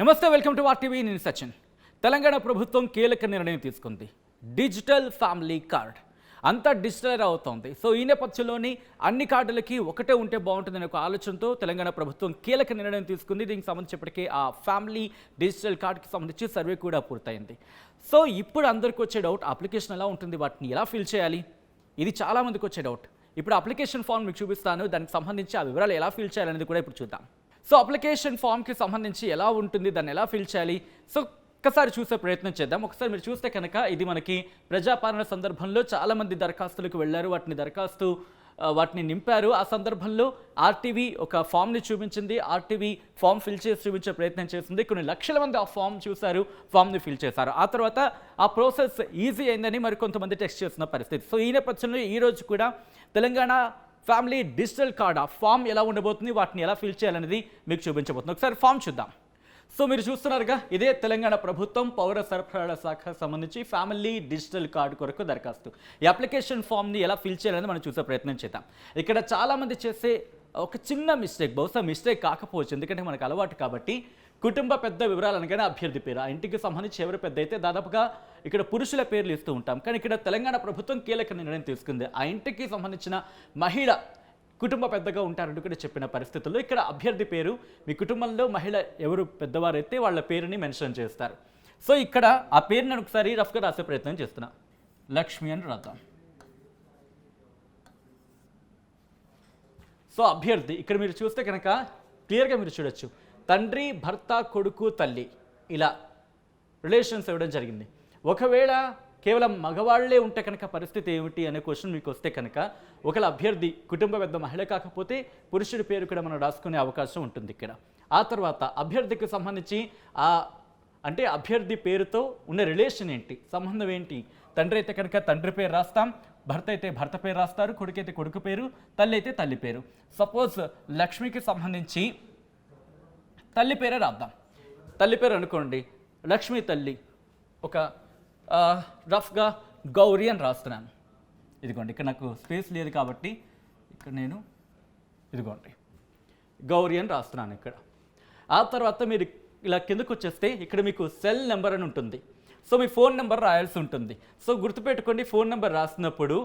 నమస్తే, welcome to RTV. నేను సచిన్. తెలంగాణ ప్రభుత్వం కీలక నిర్ణయం తీసుకుంది. డిజిటల్ ఫ్యామిలీ కార్డ్ అంతా డిజిటల్ అవుతోంది. సో ఈ నేపథ్యంలోని అన్ని కార్డులకి ఒకటే ఉంటే బాగుంటుందనే ఒక ఆలోచనతో తెలంగాణ ప్రభుత్వం కీలక నిర్ణయం తీసుకుంది. దీనికి సంబంధించినప్పటికీ ఆ ఫ్యామిలీ డిజిటల్ కార్డుకి సంబంధించి సర్వే కూడా పూర్తయింది. సో ఇప్పుడు అందరికీ వచ్చే డౌట్, అప్లికేషన్ ఎలా ఉంటుంది, వాటిని ఎలా ఫిల్ చేయాలి, ఇది చాలామందికి వచ్చే డౌట్. ఇప్పుడు అప్లికేషన్ ఫామ్ మీకు చూపిస్తాను, దానికి సంబంధించి ఆ వివరాలు ఎలా ఫిల్ చేయాలనేది కూడా ఇప్పుడు చూద్దాం. సో అప్లికేషన్ ఫామ్కి సంబంధించి ఎలా ఉంటుంది, దాన్ని ఎలా ఫిల్ చేయాలి, సో ఒక్కసారి చూసే ప్రయత్నం చేద్దాం. ఒకసారి మీరు చూస్తే కనుక ఇది మనకి ప్రజాపాలన సందర్భంలో చాలామంది దరఖాస్తులకు వెళ్ళారు, వాటిని నింపారు. ఆ సందర్భంలో ఆర్టీవీ ఒక ఫామ్ని చూపించింది. ఆర్టీవీ ఫామ్ ఫిల్ చేసి చూపించే ప్రయత్నం చేసింది. కొన్ని లక్షల మంది ఆ ఫామ్ చూశారు, ఫామ్ని ఫిల్ చేశారు. ఆ తర్వాత ఆ ప్రాసెస్ ఈజీ అయిందని మరి కొంతమంది టెక్స్ట్ చేస్తున్న పరిస్థితి. సో ఈ నేపథ్యంలో ఈరోజు కూడా తెలంగాణ ఫ్యామిలీ డిజిటల్ కార్డ్ ఆ ఫామ్ ఎలా ఉండబోతుంది, వాటిని ఎలా ఫిల్ చేయాలనేది మీకు చూపించబోతుంది. ఒకసారి ఫామ్ చూద్దాం. సో మీరు చూస్తున్నారుగా, ఇదే తెలంగాణ ప్రభుత్వం పౌర సరఫరాల శాఖకు సంబంధించి ఫ్యామిలీ డిజిటల్ కార్డు కొరకు దరఖాస్తు. ఈ అప్లికేషన్ ఫామ్ని ఎలా ఫిల్ చేయాలని మనం చూసే ప్రయత్నం చేద్దాం. ఇక్కడ చాలామంది చేసే ఒక చిన్న మిస్టేక్, బహుశా మిస్టేక్ కాకపోవచ్చు, ఎందుకంటే మనకు అలవాటు కాబట్టి, కుటుంబ పెద్ద వివరాలు అనగానే అభ్యర్థి పేరు, ఆ ఇంటికి సంబంధించి ఎవరు పెద్ద అయితే దాదాపుగా ఇక్కడ పురుషుల పేర్లు ఇస్తూ ఉంటాం. కానీ ఇక్కడ తెలంగాణ ప్రభుత్వం కీలక నిర్ణయం తీసుకుంది. ఆ ఇంటికి సంబంధించిన మహిళ కుటుంబ పెద్దగా ఉంటారంటూ కూడా చెప్పిన పరిస్థితుల్లో ఇక్కడ అభ్యర్థి పేరు, మీ కుటుంబంలో మహిళ ఎవరు పెద్దవారైతే వాళ్ళ పేరుని మెన్షన్ చేస్తారు. సో ఇక్కడ ఆ పేరు నేను ఒకసారి రఫ్గా రాసే ప్రయత్నం చేస్తున్నా. లక్ష్మి అని రాద్దాం. సో అభ్యర్థి ఇక్కడ మీరు చూస్తే కనుక క్లియర్గా మీరు చూడొచ్చు, తండ్రి, భర్త, కొడుకు, తల్లి, ఇలా రిలేషన్స్ ఇవ్వడం జరిగింది. ఒకవేళ కేవలం మగవాళ్లే ఉంటే కనుక పరిస్థితి ఏమిటి అనే క్వశ్చన్ మీకు వస్తే కనుక, ఒకవేళ అభ్యర్థి కుటుంబ పెద్ద మహిళ కాకపోతే పురుషుడి పేరు కూడా మనం రాసుకునే అవకాశం ఉంటుంది ఇక్కడ. ఆ తర్వాత అభ్యర్థికి సంబంధించి అంటే అభ్యర్థి పేరుతో ఉన్న రిలేషన్ ఏంటి, సంబంధం ఏంటి. తండ్రి అయితే కనుక తండ్రి పేరు రాస్తాం, భర్త అయితే భర్త పేరు రాస్తారు, కొడుకు అయితే కొడుకు పేరు, తల్లి అయితే తల్లి పేరు. సపోజ్ లక్ష్మికి సంబంధించి తల్లి పేరే రాద్దాం. తల్లి పేరు అనుకోండి, లక్ష్మి తల్లి, ఒక రఫ్గా గౌరీ అని రాస్తున్నాను. ఇదిగోండి, ఇక్కడ నాకు స్పేస్ లేదు కాబట్టి ఇక్కడ నేను ఇదిగోండి గౌరీ అని రాస్తున్నాను ఇక్కడ. ఆ తర్వాత మీరు ఇలా కిందకు వచ్చేస్తే ఇక్కడ మీకు సెల్ నెంబర్ అని ఉంటుంది. సో మీ ఫోన్ నెంబర్ రాయాల్సి ఉంటుంది. సో గుర్తుపెట్టుకోండి, ఫోన్ నెంబర్ రాస్తున్నప్పుడు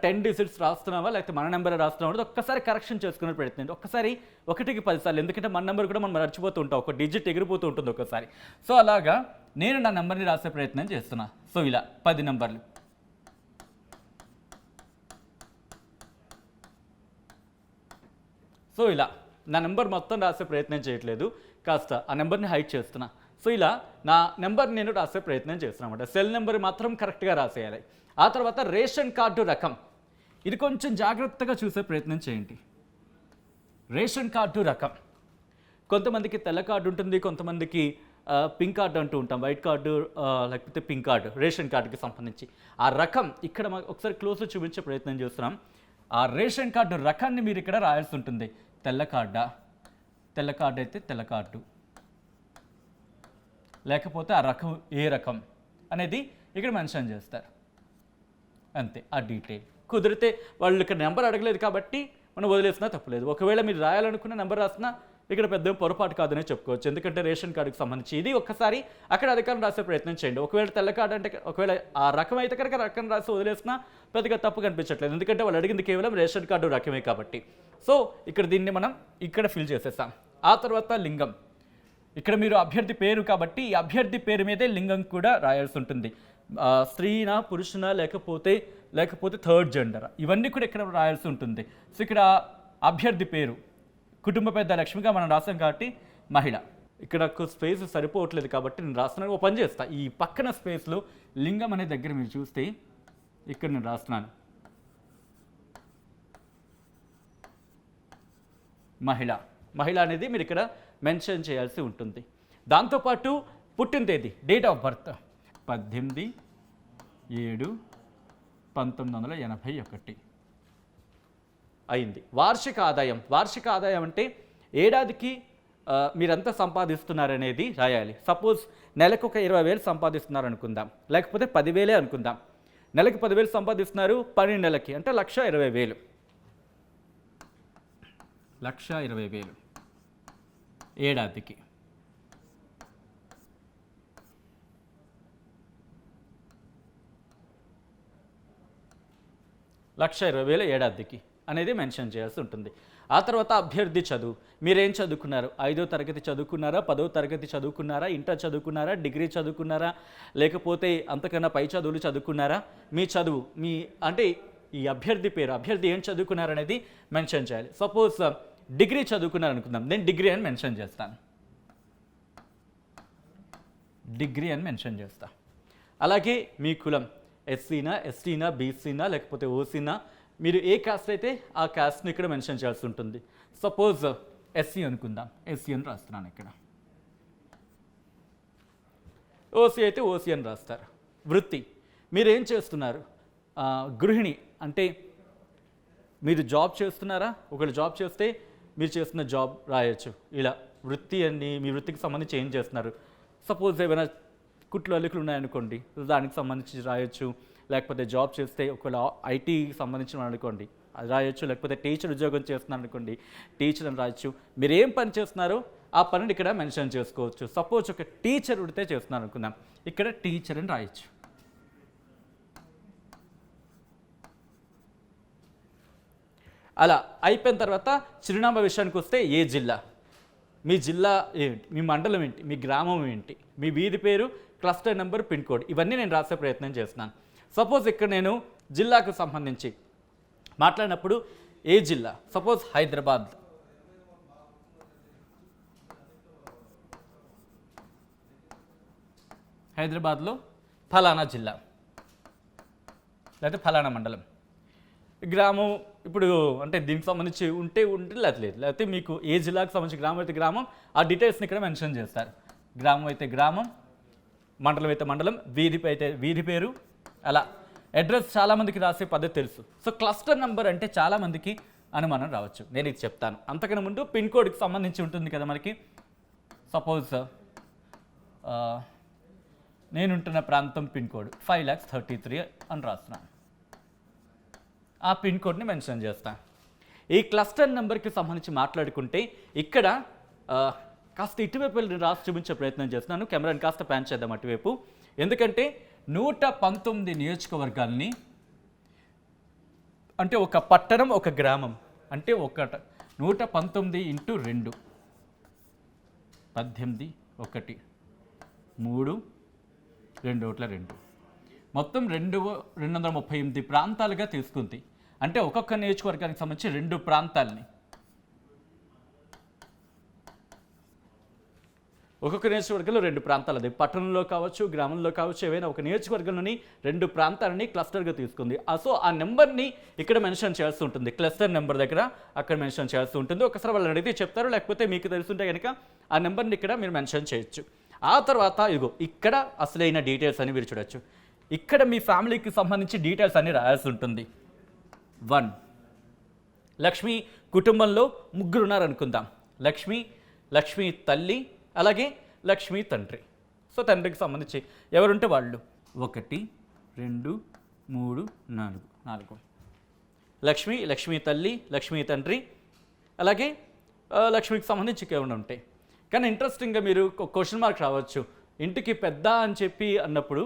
10 డిజిట్స్ రాస్తున్నావా లేకపోతే మన నెంబర్ రాస్తున్నావా ఒక్కసారి కరెక్షన్ చేసుకునే ప్రయత్నం. ఒక్కసారి 1కి 10 సార్లు, ఎందుకంటే మన నెంబర్ కూడా మనం మర్చిపోతూ ఉంటాం, ఒక డిజిట్ ఎగిరిపోతూ ఉంటుంది ఒక్కసారి. సో అలాగా నేను నా నెంబర్ని రాసే ప్రయత్నం చేస్తున్నా. సో ఇలా 10 నెంబర్లు. సో ఇలా నా నెంబర్ మొత్తం రాసే ప్రయత్నం చేయట్లేదు, కాస్త ఆ నెంబర్ని హైడ్ చేస్తున్నా. సో ఇలా నా నెంబర్ నేను రాసే ప్రయత్నం చేస్తున్నా అన్నమాట. సెల్ నెంబర్ మాత్రం కరెక్ట్గా రాసేయాలి. ఆ తర్వాత రేషన్ కార్డు రకం, ఇది కొంచెం జాగ్రత్తగా చూసే ప్రయత్నం చేయండి. రేషన్ కార్డు రకం, కొంతమందికి తెల్ల కార్డు ఉంటుంది, కొంతమందికి పింక్ కార్డు అంటూ ఉంటాం, వైట్ కార్డు లేకపోతే పింక్ కార్డు, రేషన్ కార్డుకి సంబంధించి ఆ రకం ఇక్కడ ఒకసారి క్లోజ్లో చూపించే ప్రయత్నం చేస్తున్నాం. ఆ రేషన్ కార్డు రకాన్ని మీరు ఇక్కడ రాయాల్సి ఉంటుంది. తెల్ల కార్డా, తెల్ల కార్డు అయితే తెల్ల కార్డు, లేకపోతే ఆ రకం ఏ రకం అనేది ఇక్కడ మెన్షన్ చేస్తారు. అంతే, ఆ డీటెయిల్. కుదిరితే వాళ్ళు ఇక్కడ నెంబర్ అడగలేదు కాబట్టి మనం వదిలేసినా తప్పలేదు. ఒకవేళ మీరు రాయాలనుకున్న నెంబర్ రాసినా ఇక్కడ పెద్ద పొరపాటు కాదనే చెప్పుకోవచ్చు, ఎందుకంటే రేషన్ కార్డుకి సంబంధించి ఇది ఒక్కసారి అక్కడ అధికారం రాసే ప్రయత్నం చేయండి. ఒకవేళ తెల్ల కార్డు అంటే ఒకవేళ ఆ రకం అయితే కనుక రకం రాసి వదిలేసినా పెద్దగా తప్పు కనిపించట్లేదు, ఎందుకంటే వాళ్ళు అడిగింది కేవలం రేషన్ కార్డు రకమే కాబట్టి. సో ఇక్కడ దీన్ని మనం ఇక్కడ ఫిల్ చేసేస్తాం. ఆ తర్వాత లింగం, ఇక్కడ మీరు అభ్యర్థి పేరు కాబట్టి ఈ అభ్యర్థి పేరు మీదే లింగం కూడా రాయాల్సి ఉంటుంది. స్త్రీనా, పురుషునా, లేకపోతే థర్డ్ జెండర్, ఇవన్నీ కూడా ఇక్కడ రాయాల్సి ఉంటుంది. సో ఇక్కడ అభ్యర్థి పేరు కుటుంబ పెద్ద లక్ష్మిగా మనం రాసాం కాబట్టి మహిళ. ఇక్కడ నాకు స్పేస్ సరిపోవట్లేదు కాబట్టి నేను రాస్తున్నాను, ఓ పని చేస్తా. ఈ పక్కన స్పేస్లో లింగం అనే దగ్గర మీరు చూస్తే ఇక్కడ నేను రాస్తున్నాను మహిళ అనేది మీరు ఇక్కడ మెన్షన్ చేయాల్సి ఉంటుంది. దాంతోపాటు పుట్టిన తేదీ, డేట్ ఆఫ్ బర్త్ 18/7/1981 అయింది. వార్షిక ఆదాయం అంటే ఏడాదికి మీరెంత సంపాదిస్తున్నారనేది రాయాలి. సపోజ్ నెలకు ఒక 20,000 సంపాదిస్తున్నారు అనుకుందాం, లేకపోతే 10,000 అనుకుందాం. నెలకు 10,000 సంపాదిస్తున్నారు, 12 నెలలకి అంటే 1,20,000. 1,20,000 ఏడాదికి. 1,20,000 ఏడాదికి అనేది మెన్షన్ చేయాల్సి ఉంటుంది. ఆ తర్వాత అభ్యర్థి చదువు, మీరేం చదువుకున్నారు, 5వ తరగతి చదువుకున్నారా, 10వ తరగతి చదువుకున్నారా, ఇంటర్ చదువుకున్నారా, డిగ్రీ చదువుకున్నారా, లేకపోతే అంతకన్నా పై చదువులు చదువుకున్నారా, మీ చదువు మీ అంటే ఈ అభ్యర్థి పేరు, అభ్యర్థి ఏం చదువుకున్నారనేది మెన్షన్ చేయాలి. సపోజ్ డిగ్రీ చదువుకున్నారు అనుకుందాం, నేను డిగ్రీ అని మెన్షన్ చేస్తాను, డిగ్రీ అని మెన్షన్ చేస్తా. అలాగే మీ కులం ఎస్సీనా, ఎస్టీనా, బీసీనా, లేకపోతే ఓసీనా, మీరు ఏ కాస్ట్ అయితే ఆ కాస్ట్ని ఇక్కడ మెన్షన్ చేయాల్సి ఉంటుంది. సపోజ్ ఎస్సీ అనుకుందాం, ఎస్సీ అని రాస్తున్నాను ఇక్కడ. ఓసీ అయితే ఓసీ అని రాస్తారు. వృత్తి, మీరు ఏం చేస్తున్నారు, గృహిణి అంటే మీరు జాబ్ చేస్తున్నారా, ఒకళ్ళు జాబ్ చేస్తే మీరు చేస్తున్న జాబ్ రాయొచ్చు. ఇలా వృత్తి అని మీ వృత్తికి సంబంధించి ఏం చేస్తున్నారు, సపోజ్ ఏమైనా కుట్లు అల్లికలు ఉన్నాయనుకోండి, దానికి సంబంధించి రాయొచ్చు. లేకపోతే జాబ్ చేస్తే ఒకవేళ ఐటీకి సంబంధించిన అనుకోండి అది రాయొచ్చు. లేకపోతే టీచర్ ఉద్యోగం చేస్తున్నారు అనుకోండి, టీచర్ అని రాయొచ్చు. మీరు ఏం పని చేస్తున్నారో ఆ పనిని ఇక్కడ మెన్షన్ చేసుకోవచ్చు. సపోజ్ ఒక టీచర్ ఉడితే చేస్తున్నారు అనుకుందాం, ఇక్కడ టీచర్ అని రాయొచ్చు. అలా అయిపోయిన తర్వాత చిరునామా విషయానికి వస్తే ఏ జిల్లా, మీ జిల్లా ఏంటి, మీ మండలం ఏంటి, మీ గ్రామం ఏంటి, మీ వీధి పేరు, క్లస్టర్ నెంబర్, పిన్ కోడ్, ఇవన్నీ నేను రాసే ప్రయత్నం చేస్తున్నాను. సపోజ్ ఇక్కడ నేను జిల్లాకు సంబంధించి మాట్లాడినప్పుడు ఏ జిల్లా, సపోజ్ హైదరాబాద్, హైదరాబాద్లో ఫలానా జిల్లా లేకపోతే ఫలానా మండలం, గ్రామం ఇప్పుడు అంటే దీనికి సంబంధించి ఉంటే లేకపోతే మీకు ఏ జిల్లాకు సంబంధించి గ్రామం అయితే గ్రామం, ఆ డీటెయిల్స్ని ఇక్కడ మెన్షన్ చేస్తారు. గ్రామం అయితే గ్రామం, మండలం అయితే మండలం, వీధి అయితే వీధి పేరు, అలా అడ్రస్ చాలామందికి రాసే పద్ధతి తెలుసు. సో క్లస్టర్ నెంబర్ అంటే చాలామందికి అనుమానం రావచ్చు, నేను ఇది చెప్తాను. అంతకన్నా ముందు పిన్ కోడ్కి సంబంధించి ఉంటుంది కదా మనకి. సపోజ్ నేనుంటున్న ప్రాంతం పిన్ కోడ్ 5,33,000 అని రాస్తున్నాను. ఆ పిన్ కోడ్ని మెన్షన్ చేస్తాను. ఈ క్లస్టర్ నెంబర్కి సంబంధించి మాట్లాడుకుంటే ఇక్కడ కాస్త ఇటువైపు వెళ్ళి రాసి చూపించే ప్రయత్నం చేస్తున్నాను. కెమెరాని కాస్త ప్యాన్ చేద్దాం అటువైపు. ఎందుకంటే 119 నియోజకవర్గాల్ని, అంటే ఒక పట్టణం ఒక గ్రామం అంటే 119 × 2 18 1 3 2 1 2 మొత్తం 238 ప్రాంతాలుగా తీసుకుంది. అంటే ఒక్కొక్క నియోజకవర్గానికి సంబంధించి 2 ప్రాంతాలని, ఒక్కొక్క నియోజకవర్గంలో 2 ప్రాంతాలు, అది పట్టణంలో కావచ్చు, గ్రామంలో కావచ్చు, ఏవైనా ఒక నియోజకవర్గంలోని 2 ప్రాంతాలని క్లస్టర్గా తీసుకుంది. సో ఆ నెంబర్ని ఇక్కడ మెన్షన్ చేయాల్సి ఉంటుంది. క్లస్టర్ నెంబర్ దగ్గర అక్కడ మెన్షన్ చేయాల్సి ఉంటుంది. ఒకసారి వాళ్ళని అడిగితే చెప్తారు, లేకపోతే మీకు తెలుసుంటే కనుక ఆ నెంబర్ని ఇక్కడ మీరు మెన్షన్ చేయొచ్చు. ఆ తర్వాత ఇదిగో ఇక్కడ అసలైన డీటెయిల్స్ అని మీరు చూడొచ్చు. ఇక్కడ మీ ఫ్యామిలీకి సంబంధించి డీటెయిల్స్ అన్ని రాయాల్సి ఉంటుంది. 1 లక్ష్మి కుటుంబంలో 3 ఉన్నారనుకుందాం. లక్ష్మి తల్లి, అలాగే లక్ష్మి తండ్రి. సో తండ్రికి సంబంధించి ఎవరుంటే వాళ్ళు 1 2 3 4 లక్ష్మి తల్లి, లక్ష్మి తండ్రి, అలాగే లక్ష్మికి సంబంధించి ఏమైనా ఉంటాయి. కానీ ఇంట్రెస్టింగ్గా మీరు క్వశ్చన్ మార్క్ రావచ్చు, ఇంటికి పెద్ద అని చెప్పి అన్నప్పుడు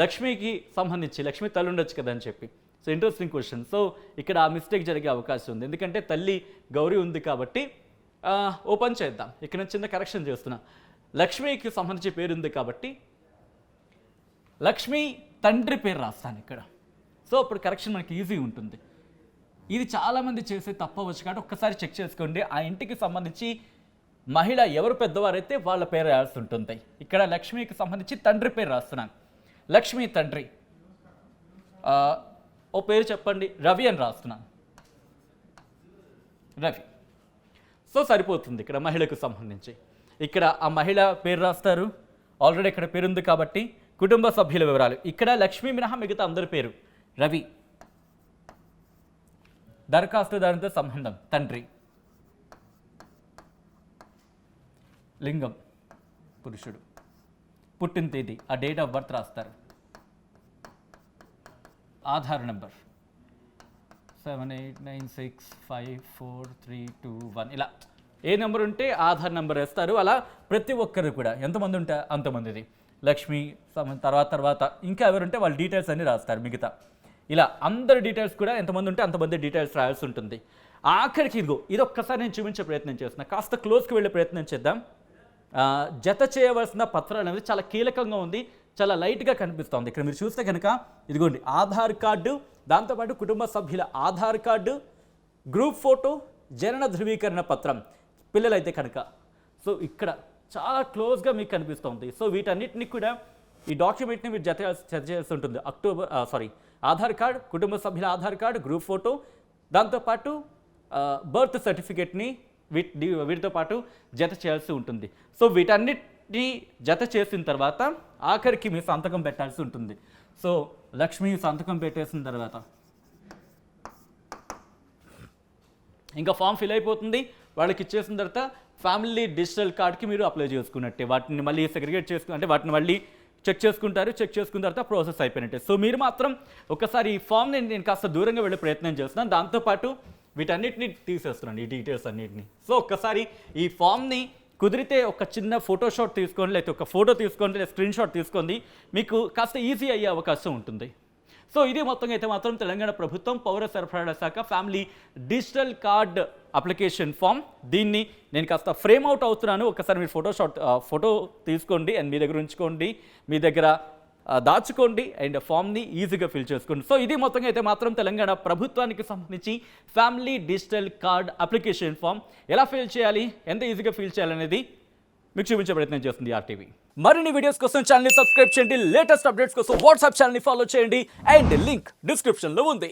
లక్ష్మికి సంబంధించి లక్ష్మి తల్లి ఉండొచ్చు కదా అని చెప్పి. So interesting question. సో ఇక్కడ ఆ మిస్టేక్ జరిగే అవకాశం ఉంది, ఎందుకంటే తల్లి గౌరీ ఉంది కాబట్టి. ఓపెన్ చేద్దాం, ఇక్కడ నేను చిన్న కరెక్షన్ చేస్తున్నా. లక్ష్మికి సంబంధించి పేరు ఉంది కాబట్టి లక్ష్మి తండ్రి పేరు రాస్తాను ఇక్కడ. సో అప్పుడు కరెక్షన్ మనకి ఈజీ ఉంటుంది. ఇది చాలామంది చేసే తప్పవచ్చు కాబట్టి ఒక్కసారి చెక్ చేసుకోండి. ఆ ఇంటికి సంబంధించి మహిళ ఎవరు పెద్దవారైతే వాళ్ళ పేరు రాయాల్సి ఉంటుంది. ఇక్కడ లక్ష్మికి సంబంధించి తండ్రి పేరు రాస్తున్నాను. లక్ష్మి తండ్రి ఓ పేరు చెప్పండి, రవి అని రాస్తున్నాను. రవి. సో సరిపోతుంది ఇక్కడ మహిళకు సంబంధించి. ఇక్కడ ఆ మహిళ పేరు రాస్తారు, ఆల్రెడీ ఇక్కడ పేరు ఉంది కాబట్టి. కుటుంబ సభ్యుల వివరాలు ఇక్కడ లక్ష్మి మినహా మిగతా అందరి పేరు రవి. దరఖాస్తుదారునితో సంబంధం తండ్రి. లింగం పురుషుడు. పుట్టిన తేదీ, ఆ డేట్ ఆఫ్ బర్త్ రాస్తారు. ఆధార్ నెంబర్ 78965432 ఇలా ఏ నెంబర్ ఉంటే ఆధార్ నెంబర్ వేస్తారు. అలా ప్రతి ఒక్కరు కూడా ఎంతమంది ఉంటే అంతమందిది. లక్ష్మి తర్వాత ఇంకా ఎవరుంటే వాళ్ళ డీటెయిల్స్ అన్నీ రాస్తారు మిగతా. ఇలా అందరి డీటెయిల్స్ కూడా ఎంతమంది ఉంటే అంతమంది డీటెయిల్స్ రాయాల్సి ఉంటుంది. ఆఖరికి ఇదిగో ఇది ఒక్కసారి నేను చూపించే ప్రయత్నం చేస్తున్నా, కాస్త క్లోజ్కి వెళ్ళే ప్రయత్నం చేద్దాం. జత చేయవలసిన పత్రాలు అనేది చాలా కీలకంగా ఉంది, చాలా లైట్గా కనిపిస్తుంది. ఇక్కడ మీరు చూస్తే కనుక ఇదిగోండి ఆధార్ కార్డు, దాంతోపాటు కుటుంబ సభ్యుల ఆధార్ కార్డు, గ్రూప్ ఫోటో, జనన ధృవీకరణ పత్రం పిల్లలైతే కనుక. సో ఇక్కడ చాలా క్లోజ్గా మీకు కనిపిస్తుంది. సో వీటన్నిటిని కూడా ఈ డాక్యుమెంట్ని మీరు జత చేయాల్సి ఉంటుంది. ఆధార్ కార్డ్, కుటుంబ సభ్యుల ఆధార్ కార్డు, గ్రూప్ ఫోటో, దాంతోపాటు బర్త్ సర్టిఫికేట్ని వీటితో పాటు జత చేయాల్సి ఉంటుంది. సో వీటన్నిటిని జత చేసిన తర్వాత ఆఖరికి మీ సంతకం పెట్టాల్సి ఉంటుంది. సో లక్ష్మి సంతకం పెట్టేసిన తర్వాత ఇంకా ఫామ్ ఫిల్ అయిపోతుంది. వాళ్ళకి ఇచ్చేసిన తర్వాత ఫ్యామిలీ డిజిటల్ కార్డ్కి మీరు అప్లై చేసుకున్నట్టే. వాటిని మళ్ళీ సెగ్రిగేట్ అంటే వాటిని మళ్ళీ చెక్ చేసుకుంటారు. చెక్ చేసుకున్న తర్వాత ప్రాసెస్ అయిపోయినట్టే. సో మీరు మాత్రం ఒకసారి ఈ ఫామ్ని నేను కాస్త దూరంగా వెళ్ళే ప్రయత్నం చేస్తున్నాను. దాంతోపాటు వీటన్నిటిని తీసేస్తున్నాను, ఈ డీటెయిల్స్ అన్నిటిని. సో ఒక్కసారి ఈ ఫామ్ని కుదిరితే ఒక చిన్న ఫోటోషాట్ తీసుకోండి, లేకపోతే ఒక ఫోటో తీసుకోండి, లేదా స్క్రీన్ షాట్ తీసుకోండి, మీకు కాస్త ఈజీ అయ్యే అవకాశం ఉంటుంది. సో ఇది మొత్తంగా అయితే మాత్రం తెలంగాణ ప్రభుత్వం పౌర సరఫరాల శాఖ family digital card application form. దీన్ని నేను కాస్త ఫ్రేమ్ అవుట్ అవుతున్నాను. ఒకసారి మీరు ఫోటో తీసుకోండి అండ్ మీ దగ్గర ఉంచుకోండి, మీ దగ్గర దాచుకోండి అండ్ ఫామ్ని ఈజీగా ఫిల్ చేసుకోండి. సో ఇది మొత్తంగా అయితే మాత్రం తెలంగాణ ప్రభుత్వానికి సంబంధించి family digital card application form ఎలా ఫిల్ చేయాలి, ఎంత ఈజీగా ఫిల్ చేయాలనేది మీకు చూపించే ప్రయత్నం చేస్తుంది ఆర్టీవీ. మరిన్ని వీడియోస్ కోసం ఛానల్ని సబ్స్క్రైబ్ చేయండి, లేటెస్ట్ అప్డేట్స్ కోసం వాట్సాప్ ఛానల్ని ఫాలో చేయండి అండ్ లింక్ డిస్క్రిప్షన్లో ఉంది.